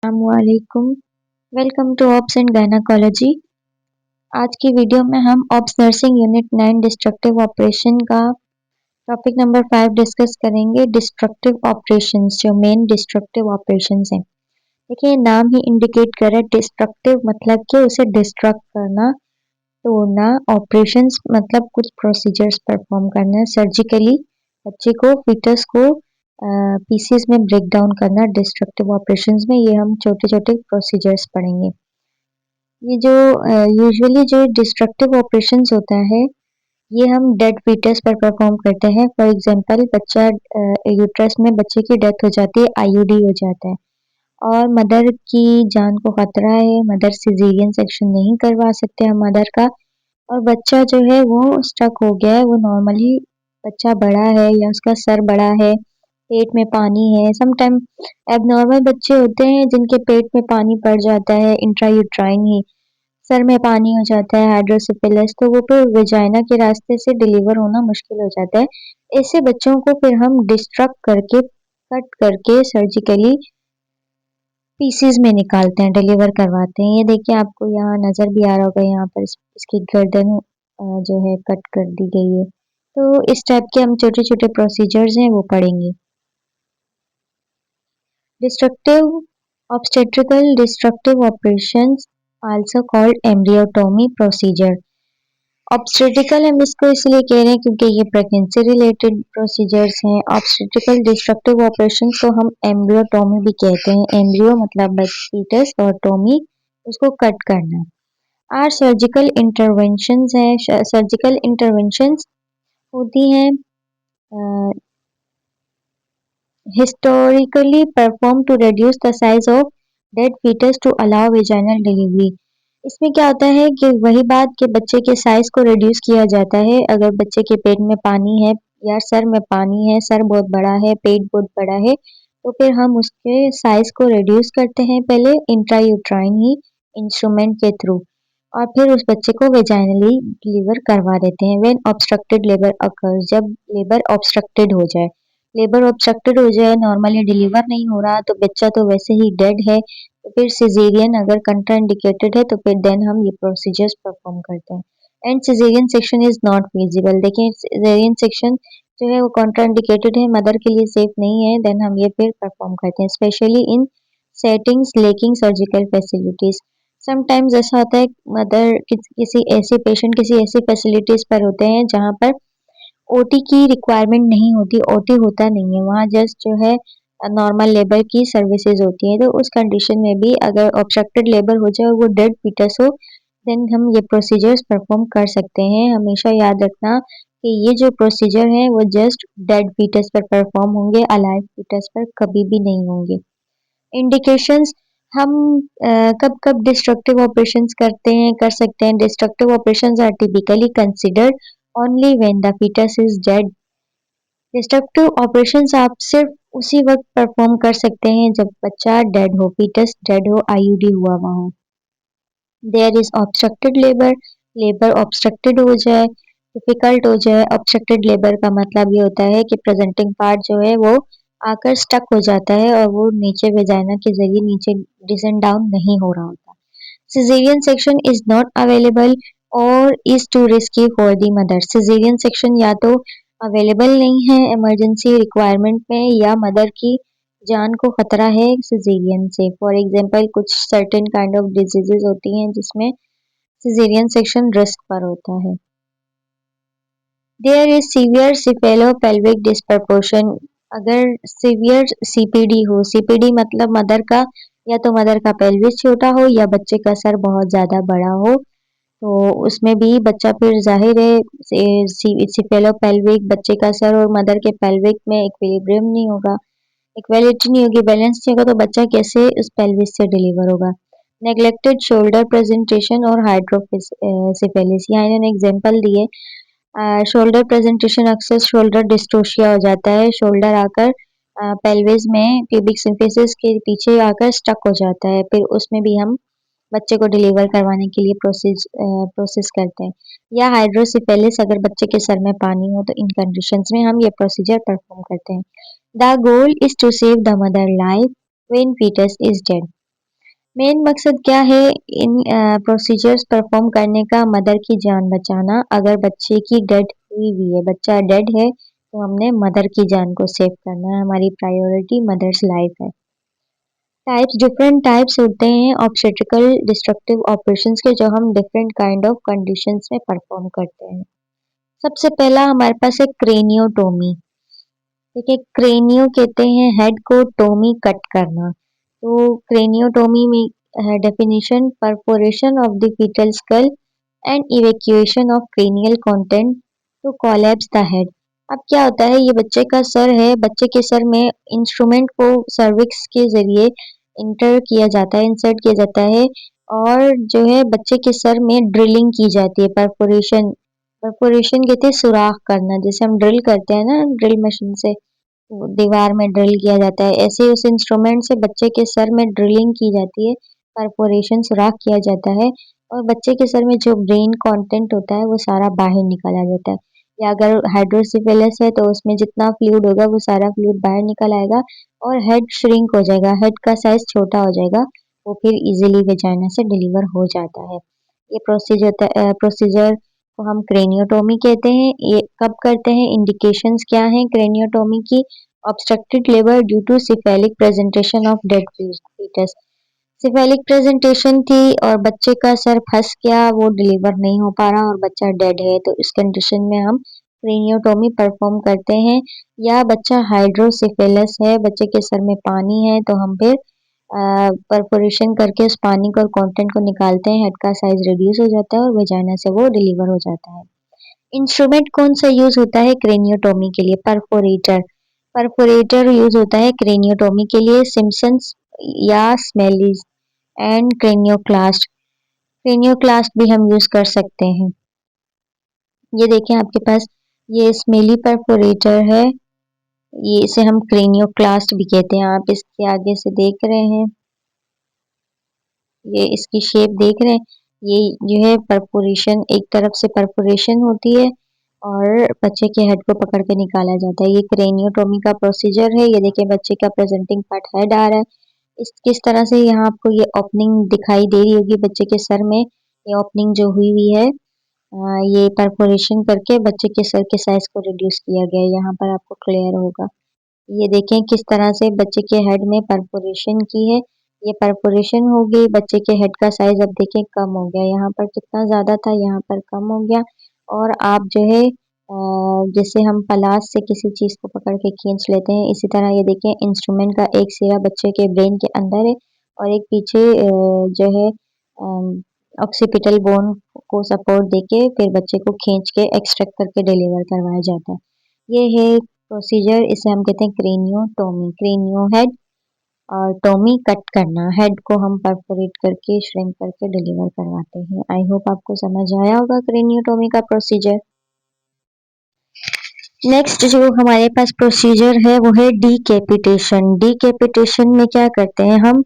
अस्सलामुअलैकुम। Welcome to obs and gynaecology. आज की वीडियो में हम obs nursing unit 9 destructive operation का टॉपिक नंबर 5 डिस्कस करेंगे। डिस्ट्रक्टिव ऑपरेशंस, जो मेन डिस्ट्रक्टिव ऑपरेशंस हैं। देखिए, नाम ही इंडिकेट कर रहा है डिस्ट्रक्टिव मतलब कि उसे डिस्ट्रक्ट करना, तोड़ना। ऑपरेशंस मतलब कुछ प्रोसीजर्स परफॉर्म करना सर्जिकली, बच्चे को, फीटस को पीसीस में ब्रेक डाउन करना। डिस्ट्रक्टिव ऑपरेशंस में ये हम छोटे छोटे प्रोसीजर्स पढ़ेंगे। ये जो यूजुअली जो डिस्ट्रक्टिव ऑपरेशंस होता है, ये हम डेड फीटस पर परफॉर्म करते हैं। फॉर एग्जांपल, बच्चा यूट्रस में बच्चे की डेथ हो जाती है, आईयूडी हो जाता है और मदर की जान को खतरा है, मदर सिजेरियन सेक्शन नहीं करवा सकते हम मदर का, और बच्चा जो है वो स्टक हो गया है। वो नॉर्मली बच्चा बड़ा है या उसका सर बड़ा है, पेट में पानी है। समटाइम एबनॉर्मल बच्चे होते हैं जिनके पेट में पानी पड़ जाता है, इंट्रायूट्राइन ही सर में पानी हो जाता है, हाइड्रोसिफिलिस, तो वो फिर वेजाइना के रास्ते से डिलीवर होना मुश्किल हो जाता है। ऐसे बच्चों को फिर हम डिस्ट्रक्ट करके, कट करके सर्जिकली पीसीज में निकालते हैं, डिलीवर करवाते हैं। ये देखिए, आपको यहाँ नज़र भी आ रहा होगा, यहाँ पर इसकी गर्दन जो है कट कर दी गई है। तो इस टाइप के हम छोटे छोटे प्रोसीजर्स हैं वो पढ़ेंगे। Destructive obstetrical destructive operations, also called embryotomy procedure. Obstetrical हम इसको इसलिए कह रहे हैं क्योंकि ये प्रेगनेंसी रिलेटेड प्रोसीजर्स हैं। ऑब्स्टेट्रिकल डिस्ट्रक्टिव ऑपरेशन को हम एम्ब्रियोटोमी भी कहते हैं। एम्ब्रियो मतलब फीटस और टोमी उसको कट करना। आर सर्जिकल इंटरवेंशंस हैं। सर्जिकल इंटरवेंशंस होती हैं historically performed to reduce the size of dead fetus to allow vaginal delivery। इसमें क्या होता है कि वही बात कि बच्चे के साइज को रिड्यूस किया जाता है। अगर बच्चे के पेट में पानी है या सर में पानी है, सर बहुत बड़ा है, पेट बहुत बड़ा है, तो फिर हम उसके साइज को रिड्यूस करते हैं पहले इंट्रायूट्राइन ही इंस्ट्रूमेंट के थ्रू, और फिर उस बच्चे को वेजाइनली डिलीवर करवा देते हैं। व्हेन ऑब्स्ट्रक्टेड लेबर अकर्स, जब लेबर ऑब्स्ट्रक्टेड हो जाए, लेबर ऑब्स्ट्रक्टेड हो जाए, नॉर्मली डिलीवर नहीं हो रहा, तो बच्चा तो वैसे ही डेड है, तो फिर सिजेरियन अगर कंट्राइंडिकेटेड है तो फिर देन हम ये प्रोसीजर्स परफॉर्म करते हैं। And caesarean section is not feasible. देखिए, सिजेरियन सेक्शन जो है वो कॉन्ट्राइंडिकेटेड है, मदर के लिए सेफ नहीं है, देन हम ये फिर परफॉर्म करते हैं, specially in settings lacking surgical facilities. Sometimes ऐसा होता है मदर किसी ऐसे पेशेंट किसी ऐसी फैसिलिटीज पर होते हैं जहाँ पर ओटी की रिक्वायरमेंट नहीं होती, ओटी होता नहीं है, वहाँ जस्ट जो है नॉर्मल लेबर की सर्विसेज होती हैं। तो उस कंडीशन में भी अगर ऑब्स्ट्रक्टेड लेबर हो जाए और वो डेड फीटस हो, देन हम ये प्रोसीजर्स परफॉर्म कर सकते हैं। हमेशा याद रखना कि ये जो प्रोसीजर है वो जस्ट डेड फीटस पर परफॉर्म होंगे, अलाइव फीटस पर कभी भी नहीं होंगे। इंडिकेशंस, हम कब कब डिस्ट्रक्टिव ऑपरेशंस कर सकते हैं। Destructive operations are typically considered only when the fetus is dead. Destructive operations आप सिर्फ उसी वक्त परफॉर्म कर सकते हैं जब बच्चा डेड हो, फीटस डेड हो, आईयूडी हुआ हुआ हो। There is obstructed labour, labour obstructed हो जाए, डिफिकल्ट हो जाए। ऑब्स्ट्रक्टेड लेबर का मतलब ये होता है कि प्रेजेंटिंग पार्ट जो है वो आकर स्टक हो जाता है और वो नीचे वेजाइना के जरिए नीचे डिसेंड डाउन नहीं हो रहा होता। Caesarean section is not available or is too risky for the mother. Caesarean section या तो अवेलेबल नहीं है इमरजेंसी रिक्वायरमेंट में, या मदर की जान को खतरा है सिजेरियन से। फॉर एग्जांपल, कुछ सर्टेन काइंड ऑफ डिजीजेस होती हैं जिसमें सिजेरियन सेक्शन रिस्क पर होता है। There is severe cephalopelvic disproportion. अगर सीवियर सीपीडी हो, सीपीडी मतलब मदर का या तो मदर का पेल्विस छोटा हो या बच्चे का सर बहुत ज़्यादा बड़ा हो, तो उसमें भी बच्चा फिर जाहिर है सिफेलोपेल्विक, बच्चे का सर और मदर के पेल्विक में इक्विलिब्रियम नहीं होगा, इक्वालिटी नहीं होगी, बैलेंस नहीं होगा, तो बच्चा कैसे उस पेल्विस से डिलीवर होगा। नेग्लेक्टेड शोल्डर प्रेजेंटेशन और हाइड्रोसिफेलिस, यहाँ इन्होंने एग्जांपल दिए। शोल्डर प्रेजेंटेशन अक्सर शोल्डर डिस्टोशिया हो जाता है, शोल्डर आकर पेल्विस में प्यूबिक सिम्फिसिस के पीछे आकर स्टक हो जाता है, फिर उसमें भी हम बच्चे को डिलीवर करवाने के लिए प्रोसेस करते हैं। या हाइड्रोसिफेलिस, अगर बच्चे के सर में पानी हो, तो इन कंडीशंस में हम ये प्रोसीजर परफॉर्म करते हैं। The goal is to save the mother life when fetus is dead. मेन मकसद क्या है इन प्रोसीजर्स परफॉर्म करने का? मदर की जान बचाना। अगर बच्चे की डेथ हुई भी है, बच्चा डेड है, तो हमने मदर की जान को सेव करना है। हमारी प्रायोरिटी मदर्स लाइफ है। टाइप्स, डिफरेंट टाइप्स होते हैं ऑब्स्टेट्रिकल डिस्ट्रक्टिव ऑपरेशंस के, जो हम डिफरेंट काइंड ऑफ कंडीशंस में परफॉर्म करते हैं। सबसे पहला हमारे पास है क्रेनियोटोमी। ठीक है, क्रेनियो कहते हैं हेड को, टोमी कट करना। तो क्रेनियोटोमी में definition: perforation of the fetal skull and evacuation of cranial content to collapse the head. अब क्या होता है, ये बच्चे का सर है, बच्चे के सर में इंस्ट्रूमेंट को सर्विक्स के जरिए इंटर किया जाता है, इंसर्ट किया जाता है, और जो है बच्चे के सर में ड्रिलिंग की जाती है। परफोरेशन, परफोरेशन कहते हैं सुराख करना, जैसे हम ड्रिल करते हैं ना ड्रिल मशीन से, वो दीवार में ड्रिल किया जाता है, ऐसे उस इंस्ट्रूमेंट से बच्चे के सर में ड्रिलिंग की जाती है, परफोरेशन सुराख किया जाता है, और बच्चे के सर में जो ब्रेन कंटेंट होता है वो सारा बाहर निकाला जाता है। या अगर हाइड्रोसिफेलस है तो उसमें जितना फ्लूइड होगा वो सारा फ्लूइड बाहर निकल आएगा और हेड श्रिंक हो जाएगा, हेड का साइज छोटा हो जाएगा, वो फिर इजीली वेजाइना से डिलीवर हो जाता है। ये प्रोसीजर को हम क्रेनियोटोमी कहते हैं। ये कब करते हैं? इंडिकेशंस क्या हैं क्रेनियोटोमी की? Obstructed labour due to cephalic presentation of dead fetus. Cephalic presentation थी और बच्चे का सर फंस गया, वो डिलीवर नहीं हो पा रहा और बच्चा डेड है, तो इस कंडीशन में हम क्रेनियोटोमी परफॉर्म करते हैं। या बच्चा हाइड्रोसिफेलस है, बच्चे के सर में पानी है, तो हम फिर परफोरेशन करके उस पानी को और कंटेंट को निकालते हैं, हेड का साइज रिड्यूस हो जाता है और वेजाइना से वो डिलीवर हो जाता है। इंस्ट्रूमेंट कौन सा यूज होता है क्रेनियोटोमी के लिए? परफोरेटर। परफोरेटर यूज होता है क्रेनियोटोमी के लिए। सिम्पसन्स या स्मेलिज एंड क्रेनियोक्लास्ट, क्रेनियोक्लास्ट भी हम यूज कर सकते हैं। ये देखें आपके पास, ये स्मेली परफोरेटर है, ये इसे हम क्रेनियोक्लास्ट भी कहते हैं। आप इसके आगे से देख रहे हैं, ये इसकी शेप देख रहे हैं, ये जो है परफोरेशन, एक तरफ से परफोरेशन होती है और बच्चे के हेड को पकड़ के निकाला जाता है। ये क्रेनियोटोमी का प्रोसीजर है। ये देखिए बच्चे का प्रेजेंटिंग पार्ट हेड आ रहा है। इस किस तरह से यहाँ आपको ये ओपनिंग दिखाई दे रही होगी बच्चे के सर में, ये ओपनिंग जो हुई हुई है, ये परफोरेशन करके बच्चे के सर के साइज को रिड्यूस किया गया है। यहाँ पर आपको क्लियर होगा। ये देखें किस तरह से बच्चे के हेड में परफोरेशन की है, ये परफोरेशन हो गई, बच्चे के हेड का साइज अब देखें कम हो गया, यहाँ पर कितना ज़्यादा था यहाँ पर कम हो गया। और आप जो है जैसे हम पलाश से किसी चीज़ को पकड़ के खींच लेते हैं, इसी तरह ये देखें इंस्ट्रूमेंट का एक सिरा बच्चे के ब्रेन के अंदर है और एक पीछे जो है ऑक्सीपिटल बोन को सपोर्ट देके फिर बच्चे को खींच के एक्सट्रैक्ट करके डिलीवर करवाया जाता है। ये है प्रोसीजर, इसे हम कहते हैं क्रेनियोटोमी। क्रेनियो हेड और टोमी कट करना, हेड को हम परफोरेट करके श्रिंक करके डिलीवर करवाते हैं। आई होप आपको समझ आया होगा क्रेनियोटोमी का प्रोसीजर। नेक्स्ट जो हमारे पास प्रोसीजर है वो है डीकैपिटेशन। डीकैपिटेशन में क्या करते हैं हम?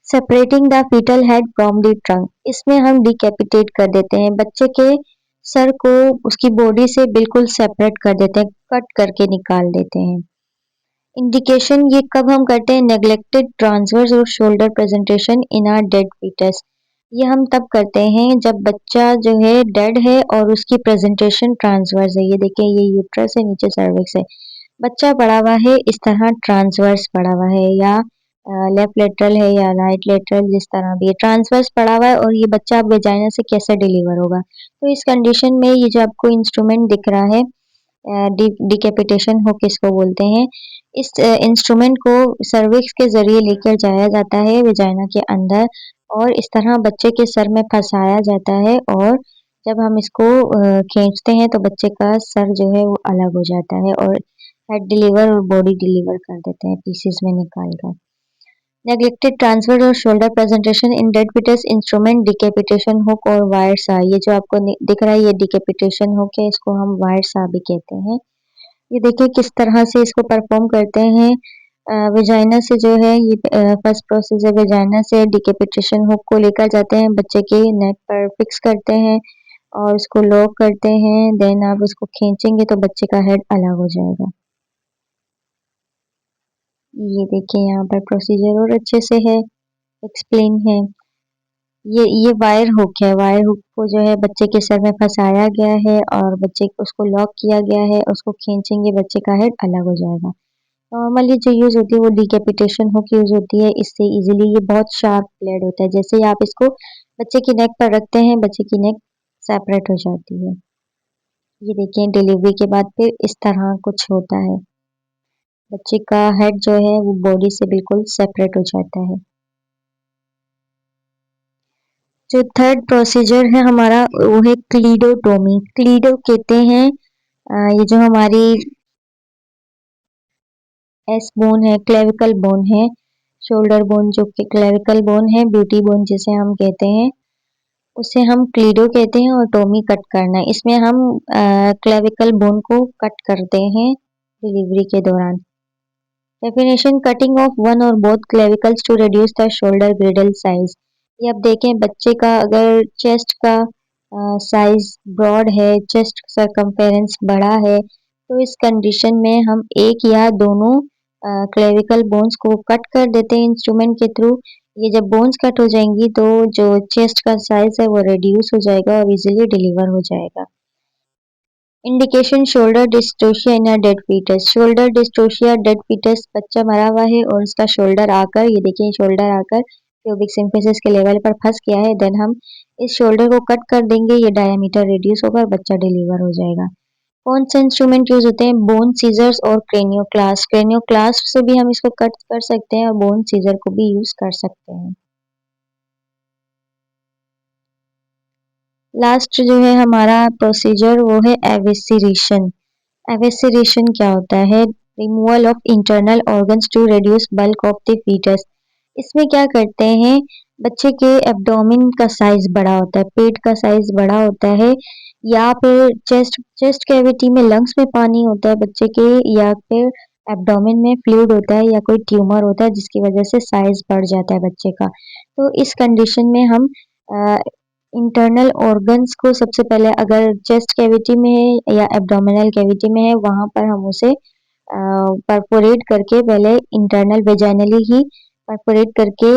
Separating the fetal head from the trunk. इसमें हम डीकैपिटेट कर देते हैं, बच्चे के सर को उसकी बॉडी से बिल्कुल सेपरेट कर देते हैं, कट करके निकाल देते हैं। इंडिकेशन ये कब हम करते हैं? नेग्लेक्टेड ट्रांसवर्स और shoulder presentation in are dead fetus. ये हम तब करते हैं जब बच्चा जो है डेड है और उसकी प्रेजेंटेशन ट्रांसवर्स है। ये देखिए ये यूट्रस है, नीचे सर्विक्स है, बच्चा पड़ा हुआ है इस तरह ट्रांसवर्स पड़ा हुआ है, या लेफ्ट लेटरल है या राइट लेटरल, जिस तरह भी है ट्रांसवर्स पड़ा हुआ है, और ये बच्चा अब वेजाइना से कैसे डिलीवर होगा? तो इस कंडीशन में ये जो आपको इंस्ट्रूमेंट दिख रहा है, डिकैपिटेशन हुक इसको बोलते हैं, इस इंस्ट्रूमेंट को सर्विक्स के जरिए लेकर जाया जाता है वेजाइना के अंदर और इस तरह बच्चे के सर में फंसाया जाता है, और जब हम इसको खींचते हैं तो बच्चे का सर जो है वो अलग हो जाता है और हेड डिलीवर और बॉडी डिलीवर कर देते हैं पीसेस में निकाल कर। नेग्लेक्टेड ट्रांसफर और shoulder presentation in dead fetus instrument decapitation hook और वायर सा। ये जो आपको दिख रहा है ये डिकैपिटेशन हुक है, इसको हम वायर सा भी कहते हैं। ये देखिए किस तरह से इसको परफॉर्म करते हैं। वेजाइना से जो है ये फर्स्ट प्रोसेस है, वेजाइना से डिकैपिटेशन हुक को लेकर जाते हैं, बच्चे के नेक पर फिक्स करते हैं और उसको लॉक करते हैं, देन आप उसको खींचेंगे तो बच्चे का हेड अलग हो जाएगा। ये देखिए यहाँ पर प्रोसीजर और अच्छे से है। एक्सप्लेन है। ये वायर हुक है, वायर हुक को जो है बच्चे के सर में फँसाया गया है और बच्चे को उसको लॉक किया गया है, उसको खींचेंगे बच्चे का हेड अलग हो जाएगा। नॉर्मली जो यूज़ होती है वो डिकैपिटेशन हुक यूज़ होती है, इससे ईज़िली ये बहुत शार्प ब्लेड होता है, जैसे ही आप इसको बच्चे की नेक पर रखते हैं, बच्चे की नेक सेपरेट हो जाती है। ये देखिए डिलीवरी के बाद फिर इस तरह कुछ होता है, बच्चे का हेड जो है वो बॉडी से बिल्कुल सेपरेट हो जाता है। जो थर्ड प्रोसीजर है हमारा वो है क्लीडोटोमी। क्लीडो कहते हैं ये जो हमारी एस बोन है, क्लेविकल बोन है, शोल्डर बोन जो कि क्लेविकल बोन है, ब्यूटी बोन जिसे हम कहते हैं, उसे हम क्लीडो कहते हैं और टोमी कट करना है। इसमें हम क्लेविकल बोन को कट करते हैं डिलीवरी के दौरान। Definition cutting of one or both clavicles to reduce the shoulder girdle size. ये आप देखें बच्चे का अगर चेस्ट का साइज ब्रॉड है, चेस्ट सरकमफेरेंस बड़ा है, तो इस कंडीशन में हम एक या दोनों क्लेविकल बोन्स को कट कर देते हैं इंस्ट्रूमेंट के थ्रू। ये जब बोन्स कट हो जाएंगी तो जो चेस्ट का साइज है वो रिड्यूस हो जाएगा और इजीली डिलीवर हो जाएगा। Indication shoulder dystocia in a dead fetus. Shoulder dystocia dead fetus बच्चा मरा हुआ है और उसका शोल्डर आकर ये देखिए शोल्डर आकर प्यूबिक सिम्फिसिस के लेवल पर फंस गया है। देन हम इस शोल्डर को कट कर देंगे, ये डायमीटर रिड्यूस होकर बच्चा डिलीवर हो जाएगा। कौन से इंस्ट्रूमेंट यूज होते हैं? बोन सीजर्स और क्रेनियोक्लास्ट। क्रेनियोक्लास्ट से भी हम इसको कट कर सकते हैं और बोन सीजर को भी यूज कर सकते हैं। लास्ट जो है हमारा प्रोसीजर वो है एविसिरेशन। एविसिरेशन क्या होता है? Removal of internal organs to reduce bulk of the fetus. इसमें क्या करते हैं, बच्चे के एब्डोमेन का साइज बड़ा होता है, पेट का साइज बड़ा होता है, या फिर चेस्ट चेस्ट कैविटी में लंग्स में पानी होता है बच्चे के, या फिर एब्डोमेन में फ्लूइड होता है या कोई ट्यूमर होता है जिसकी वजह से साइज बढ़ जाता है बच्चे का। तो इस कंडीशन में हम इंटरनल ऑर्गन्स को सबसे पहले अगर चेस्ट कैविटी में है या एब्डोमिनल कैविटी में है वहां पर हम उसे परफोरेट करके पहले इंटरनल वेजाइनली ही परफोरेट करके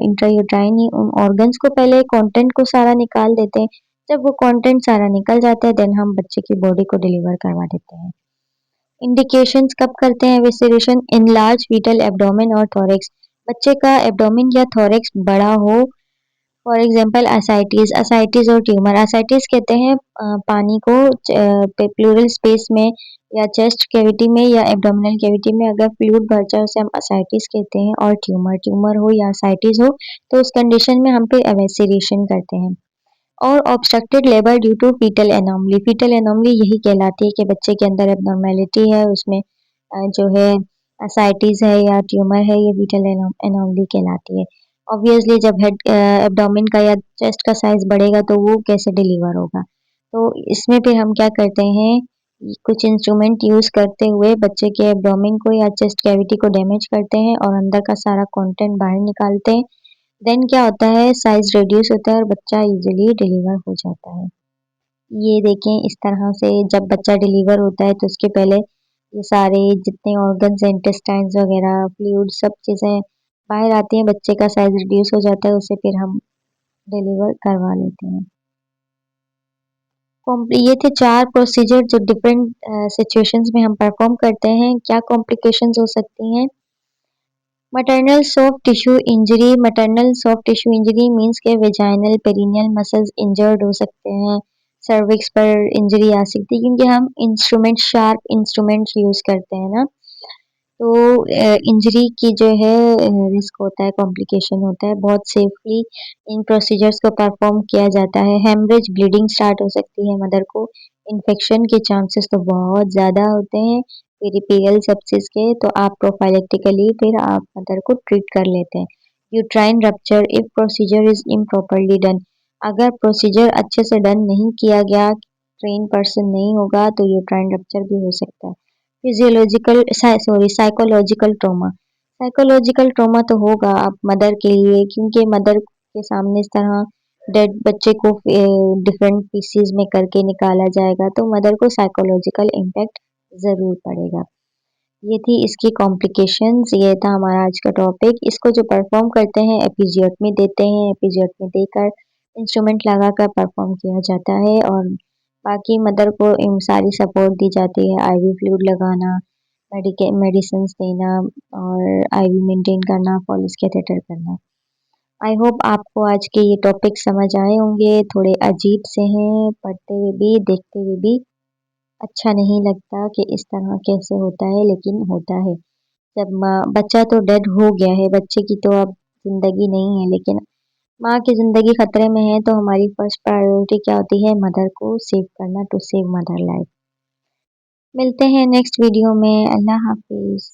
इंट्रायूट्राइन ही उन ऑर्गन्स को पहले कंटेंट को सारा निकाल देते हैं। जब वो कंटेंट सारा निकल जाता है देन हम बच्चे की बॉडी को डिलीवर करवा देते हैं। इंडिकेशंस कब करते हैं एविसेरेशन? इन लार्ज फीटल एब्डोमेन और थोरेक्स। बच्चे का एब्डोमेन या थोरेक्स बड़ा हो, फॉर एग्जांपल असाइटिस। असाइटिस और ट्यूमर। असाइटिस कहते हैं पानी को प्लूरल स्पेस में या चेस्ट कैविटी में या एब्डोमिनल कैविटी में अगर फ्लूइड भर जाए उसे हम असाइटिस कहते हैं। और ट्यूमर ट्यूमर हो या असाइटिस हो तो उस कंडीशन में हम फिर एवेसिरेशन करते हैं। और obstructed labour due to fetal anomaly. Fetal anomaly यही कहलाती है कि बच्चे के अंदर एबनॉर्मेलिटी है, उसमें जो है असाइटिस है या ट्यूमर है, ये फीटल एनोमली कहलाती है। ऑब्वियसली जब हेड एब्डोमेन का या चेस्ट का साइज बढ़ेगा तो वो कैसे डिलीवर होगा। तो इसमें फिर हम क्या करते हैं, कुछ इंस्ट्रूमेंट यूज करते हुए बच्चे के एब्डोमेन को या चेस्ट कैविटी को डैमेज करते हैं और अंदर का सारा कंटेंट बाहर निकालते हैं। देन क्या होता है, साइज रिड्यूस होता है और बच्चा इजीली डिलीवर हो जाता है। ये देखें इस तरह से जब बच्चा डिलीवर होता है तो उसके पहले ये सारे जितने ऑर्गन्स इंटेस्टाइन्स वगैरह फ्लूइड सब चीज़ें बाहर आती हैं, बच्चे का साइज रिड्यूस हो जाता है, उसे फिर हम डिलीवर करवा लेते हैं। ये थे 4 प्रोसीजर जो डिफरेंट सिचुएशंस में हम परफॉर्म करते हैं। क्या कॉम्प्लिकेशंस हो सकती हैं? Maternal soft tissue injury. Maternal soft tissue injury means के वेजाइनल पेरिनियल मसल्स इंजर्ड हो सकते हैं, सर्विक्स पर इंजरी आ सकती है क्योंकि हम इंस्ट्रूमेंट शार्प इंस्ट्रूमेंट्स यूज़ करते हैं ना, तो इंजरी की जो है रिस्क होता है, कॉम्प्लिकेशन होता है। बहुत सेफली इन प्रोसीजर्स को परफॉर्म किया जाता है। हेमरेज ब्लीडिंग स्टार्ट हो सकती है मदर को, इन्फेक्शन के चांसेस तो बहुत ज़्यादा होते हैं पेरिफेरल सेप्सिस के, तो आप प्रोफाइलेक्टिकली फिर आप मदर को ट्रीट कर लेते हैं। Uterine rupture if procedure is improperly done. अगर प्रोसीजर अच्छे से डन नहीं किया गया, ट्रेन पर्सन नहीं होगा तो यूट्राइन रप्चर भी हो सकता है। Physiological psychological trauma. Psychological trauma तो होगा आप मदर के लिए क्योंकि मदर के सामने इस तरह डेड बच्चे को डिफरेंट पीसीज में करके निकाला जाएगा तो मदर को साइकोलॉजिकल इम्पैक्ट ज़रूर पड़ेगा। ये थी इसकी कॉम्प्लिकेशंस, ये था हमारा आज का टॉपिक। इसको जो परफॉर्म करते हैं एपिजियोटमी देते हैं, एपिजियोटमी देकर इंस्ट्रूमेंट लगाकर परफॉर्म किया जाता है और बाकी मदर को सारी सपोर्ट दी जाती है, आईवी फ्लूइड लगाना, मेडिसिन्स देना और आईवी मेंटेन करना, पॉलिश कैथेटर करना। आई होप आपको आज के ये टॉपिक समझ आए होंगे। थोड़े अजीब से हैं, पढ़ते हुए भी देखते हुए भी अच्छा नहीं लगता कि इस तरह कैसे होता है, लेकिन होता है। जब माँ बच्चा तो डेड हो गया है, बच्चे की तो अब ज़िंदगी नहीं है, लेकिन माँ की ज़िंदगी खतरे में है तो हमारी फर्स्ट प्रायोरिटी क्या होती है? मदर को सेव करना, टू सेव मदर लाइफ। मिलते हैं नेक्स्ट वीडियो में। अल्लाह हाफ़िज़।